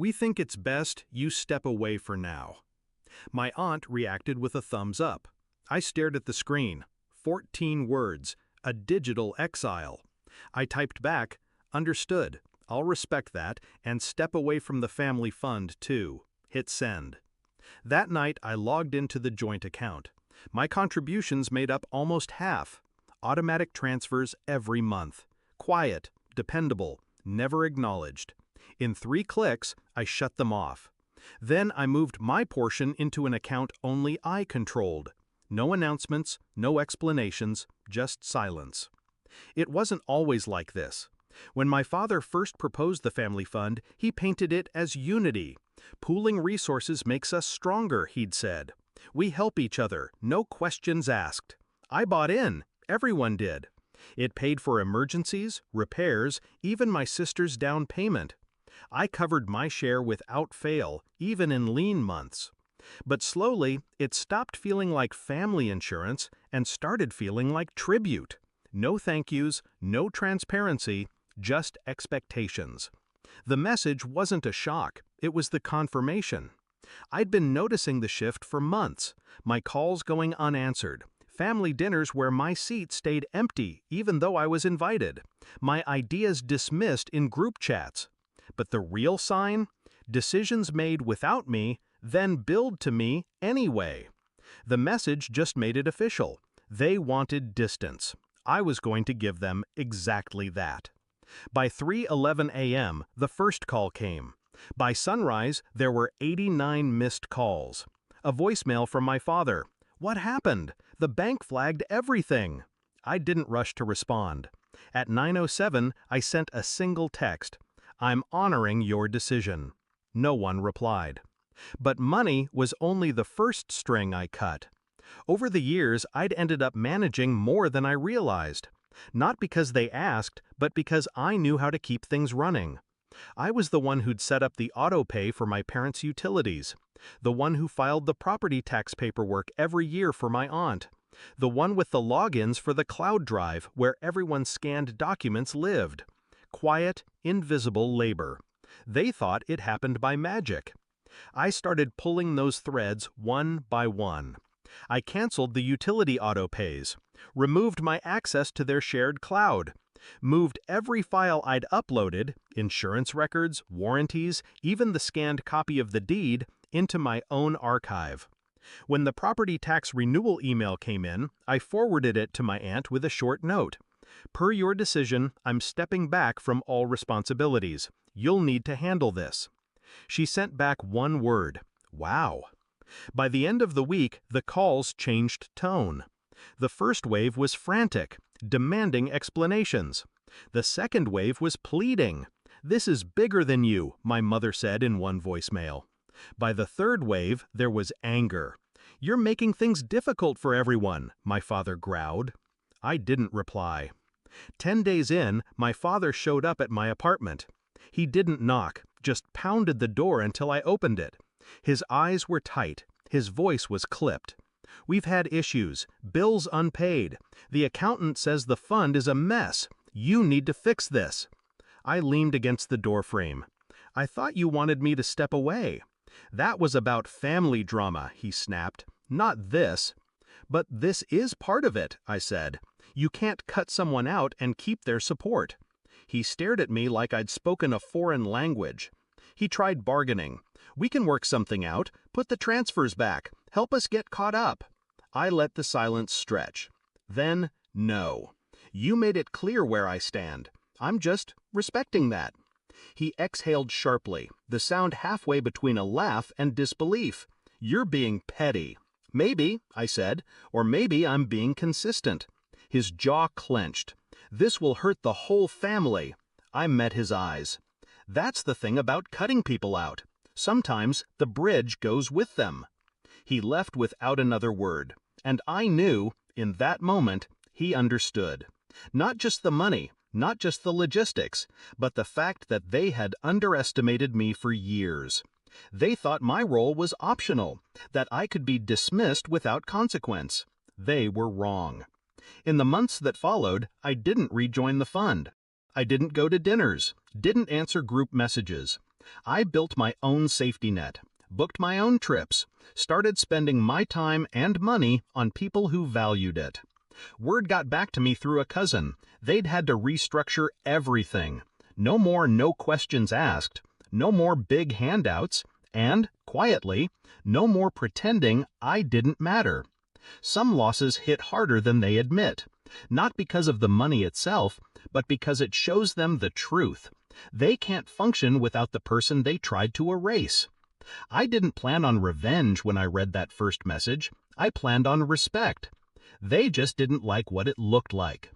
We think it's best you step away for now." My aunt reacted with a thumbs up. I stared at the screen. 14 words. A digital exile. I typed back, "Understood. I'll respect that and step away from the family fund too." Hit send. That night I logged into the joint account. My contributions made up almost half. Automatic transfers every month. Quiet, dependable, never acknowledged. In 3 clicks, I shut them off. Then I moved my portion into an account only I controlled. No announcements, no explanations, just silence. It wasn't always like this. When my father first proposed the family fund, he painted it as unity. "Pooling resources makes us stronger," he'd said. "We help each other, no questions asked." I bought in. Everyone did. It paid for emergencies, repairs, even my sister's down payment. I covered my share without fail, even in lean months. But slowly, it stopped feeling like family insurance and started feeling like tribute. No thank yous, no transparency, just expectations. The message wasn't a shock, it was the confirmation. I'd been noticing the shift for months, my calls going unanswered, family dinners where my seat stayed empty even though I was invited, my ideas dismissed in group chats. But the real sign? Decisions made without me, then billed to me anyway. The message just made it official. They wanted distance. I was going to give them exactly that. By 3:11 a.m., the first call came. By sunrise, there were 89 missed calls. A voicemail from my father. "What happened? The bank flagged everything." I didn't rush to respond. At 9:07, I sent a single text. "I'm honoring your decision." No one replied. But money was only the first string I cut. Over the years, I'd ended up managing more than I realized. Not because they asked, but because I knew how to keep things running. I was the one who'd set up the auto pay for my parents' utilities, the one who filed the property tax paperwork every year for my aunt, the one with the logins for the cloud drive where everyone's scanned documents lived. Quiet, invisible labor. They thought it happened by magic. I started pulling those threads one by one. I canceled the utility auto pays, removed my access to their shared cloud, moved every file I'd uploaded, insurance records, warranties, even the scanned copy of the deed, into my own archive. When the property tax renewal email came in, I forwarded it to my aunt with a short note. "Per your decision, I'm stepping back from all responsibilities. You'll need to handle this." She sent back one word: "Wow." By the end of the week, the calls changed tone. The first wave was frantic, demanding explanations. The second wave was pleading. "This is bigger than you," my mother said in one voicemail. By the third wave, there was anger. "You're making things difficult for everyone," my father growled. I didn't reply. 10 days in, my father showed up at my apartment. He didn't knock, just pounded the door until I opened it. His eyes were tight. His voice was clipped. "We've had issues, bills unpaid. The accountant says the fund is a mess. You need to fix this." I leaned against the doorframe. "I thought you wanted me to step away." "That was about family drama," he snapped. "Not this." "But this is part of it," I said. "You can't cut someone out and keep their support." He stared at me like I'd spoken a foreign language. He tried bargaining. "We can work something out. Put the transfers back. Help us get caught up." I let the silence stretch. Then, "No. You made it clear where I stand. I'm just respecting that." He exhaled sharply, the sound halfway between a laugh and disbelief. "You're being petty." "Maybe," I said, "or maybe I'm being consistent." His jaw clenched. "This will hurt the whole family." I met his eyes. "That's the thing about cutting people out. Sometimes the bridge goes with them." He left without another word, and I knew, in that moment, he understood. Not just the money, not just the logistics, but the fact that they had underestimated me for years. They thought my role was optional, that I could be dismissed without consequence. They were wrong. In the months that followed, I didn't rejoin the fund. I didn't go to dinners, didn't answer group messages. I built my own safety net, booked my own trips, started spending my time and money on people who valued it. Word got back to me through a cousin. They'd had to restructure everything. No more no questions asked, no more big handouts, and, quietly, no more pretending I didn't matter. Some losses hit harder than they admit, not because of the money itself, but because it shows them the truth. They can't function without the person they tried to erase. I didn't plan on revenge when I read that first message. I planned on respect. They just didn't like what it looked like.